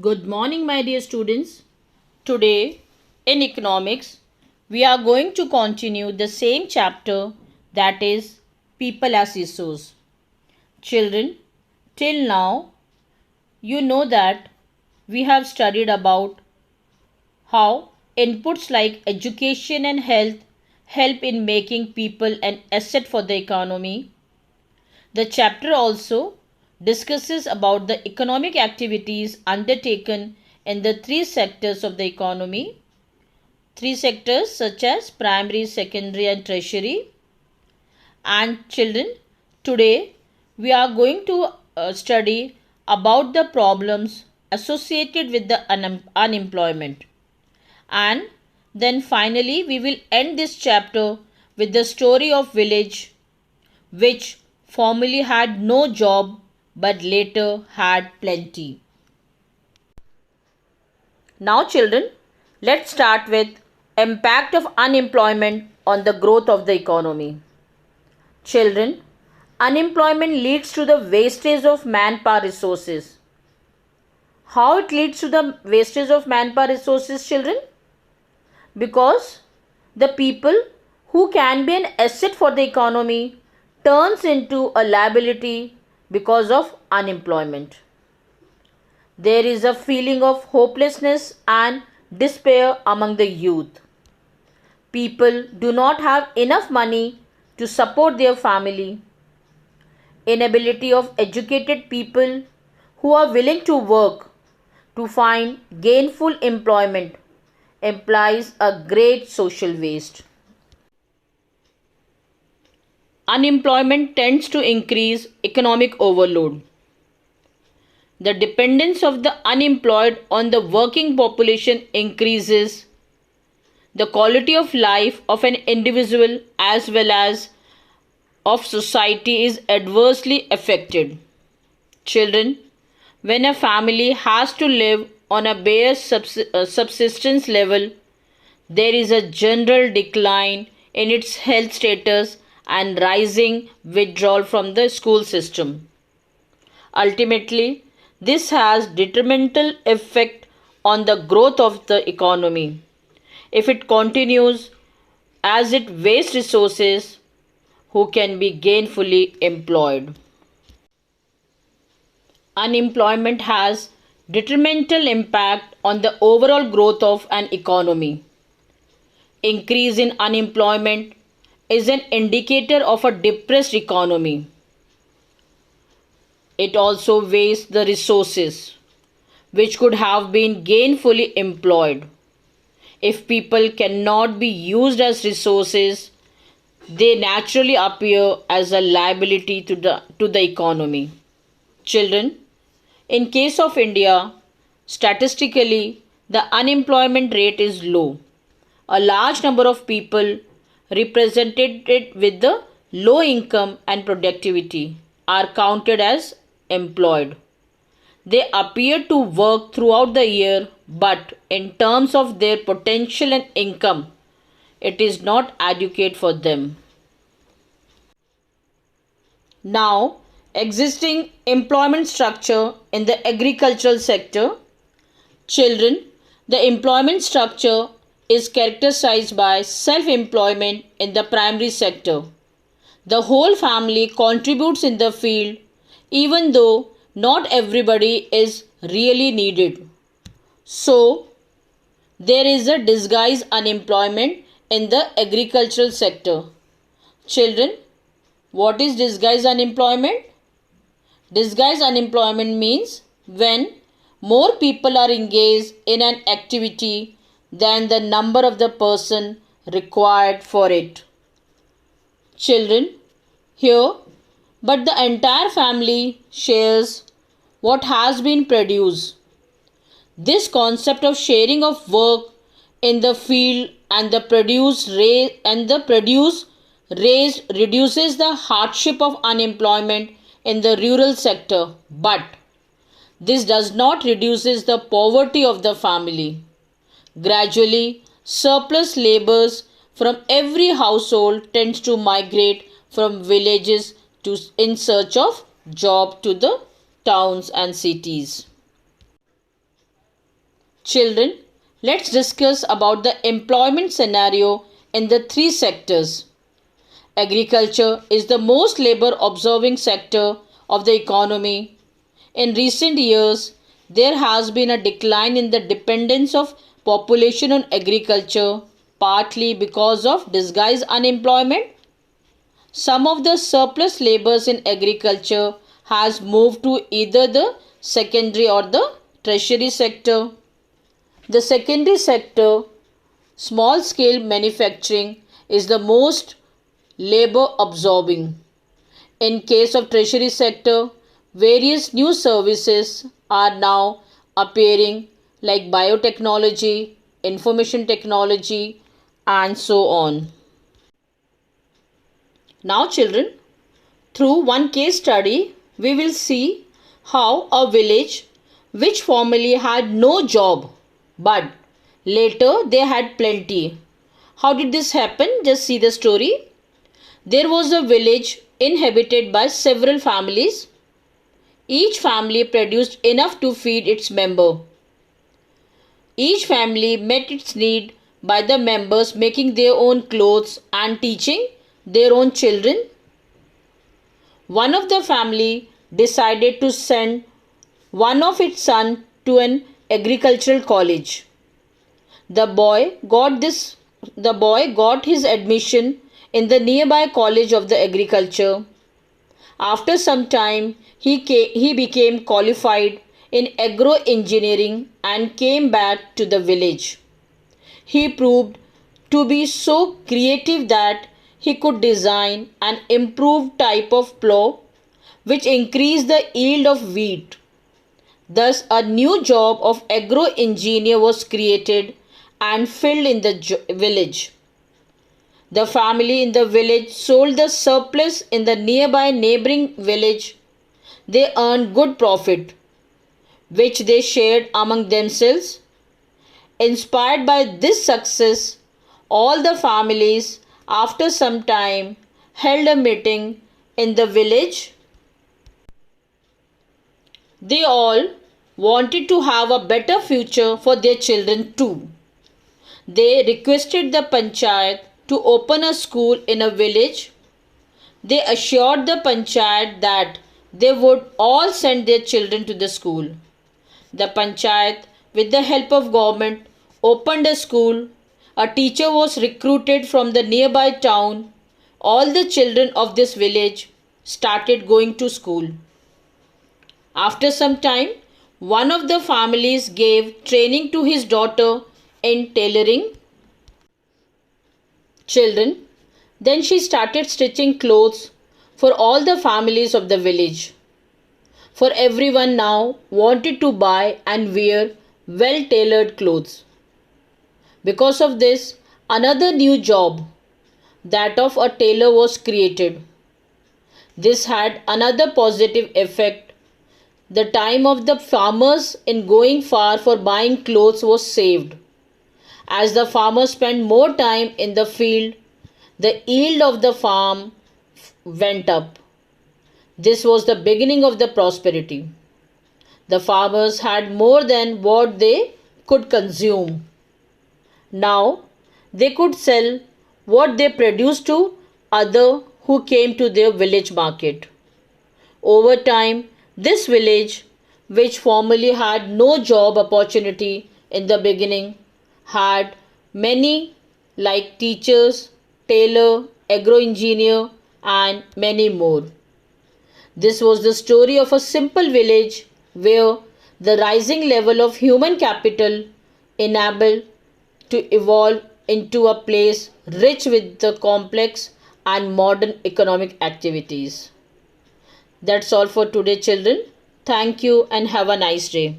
Good morning, my dear students. Today, in economics, we are going to continue the same chapter, that is people as resource. Children, till now, you know that we have studied about how inputs like education and health help in making people an asset for the economy. The chapter also discusses about the economic activities undertaken in the three sectors of the economy. Three sectors such as primary, secondary and tertiary. And children, today we are going to study about the problems associated with the unemployment. And then finally we will end this chapter with the story of village which formerly had no job but later had plenty. Now children, let's start with impact of unemployment on the growth of the economy. Children, unemployment leads to the wastage of manpower resources. How it leads to the wastage of manpower resources, children? Because the people who can be an asset for the economy turns into a liability because of unemployment. There is a feeling of hopelessness and despair among the youth. People do not have enough money to support their family. Inability of educated people who are willing to work to find gainful employment implies a great social waste. Unemployment tends to increase economic overload. The dependence of the unemployed on the working population increases. The quality of life of an individual as well as of society is adversely affected. Children, when a family has to live on a bare subsistence level, there is a general decline in its health status and rising withdrawal from the school system. Ultimately, this has detrimental effect on the growth of the economy. If it continues as it wastes resources, who can be gainfully employed. Unemployment has detrimental impact on the overall growth of an economy. Increase in unemployment is an indicator of a depressed economy. It also wastes the resources which could have been gainfully employed. If people cannot be used as resources, they naturally appear as a liability to the economy. Children, in case of India, statistically, the unemployment rate is low. A large number of people represented with the low income and productivity are counted as employed. They appear to work throughout the year, but in terms of their potential and income, it is not adequate for them. Now, existing employment structure in the agricultural sector. Children, the employment structure is characterized by self-employment in the primary sector. The whole family contributes in the field, even though not everybody is really needed. So, there is a disguised unemployment in the agricultural sector. Children, what is disguised unemployment? Disguised unemployment means when more people are engaged in an activity than the number of the person required for it. Children, here, but the entire family shares what has been produced. This concept of sharing of work in the field and the produce raised reduces the hardship of unemployment in the rural sector, but this does not reduces the poverty of the family. Gradually, surplus laborers from every household tends to migrate from villages in search of job to the towns and cities. Children, let's discuss about the employment scenario in the three sectors. Agriculture is the most labor absorbing sector of the economy. In recent years, there has been a decline in the dependence of population on agriculture, partly because of disguised unemployment. Some of the surplus labours in agriculture has moved to either the secondary or the tertiary sector. The secondary sector, small scale manufacturing, is the most labor absorbing. In case of tertiary sector, various new services are now appearing like biotechnology, information technology and so on. Now children, through one case study, we will see how a village which formerly had no job but later they had plenty. How did this happen? Just see the story. There was a village inhabited by several families. Each family produced enough to feed its member. Each family met its need by the members making their own clothes and teaching their own children. One of the family decided to send one of its sons to an agricultural college. The boy got his admission in the nearby college of the agriculture. After some time, he became qualified in agro engineering and came back to the village. He proved to be so creative that he could design an improved type of plough which increased the yield of wheat. Thus, a new job of agro engineer was created and filled in the village. The family in the village sold the surplus in the nearby neighboring village. They earned good profit, which they shared among themselves. Inspired by this success, all the families, after some time, held a meeting in the village. They all wanted to have a better future for their children too. They requested the panchayat to open a school in a village. They assured the panchayat that they would all send their children to the school. The panchayat, with the help of government, opened a school. A teacher was recruited from the nearby town. All the children of this village started going to school. After some time, one of the families gave training to his daughter in tailoring. Children, then she started stitching clothes for all the families of the village. For everyone now wanted to buy and wear well-tailored clothes. Because of this, another new job, that of a tailor, was created. This had another positive effect. The time of the farmers in going far for buying clothes was saved. As the farmers spent more time in the field, the yield of the farm went up. This was the beginning of the prosperity. The farmers had more than what they could consume. Now they could sell what they produced to others who came to their village market. Over time, this village, which formerly had no job opportunity in the beginning, had many like teachers, tailor, agro-engineer and many more. This was the story of a simple village where the rising level of human capital enabled to evolve into a place rich with the complex and modern economic activities. That's all for today, children. Thank you and have a nice day.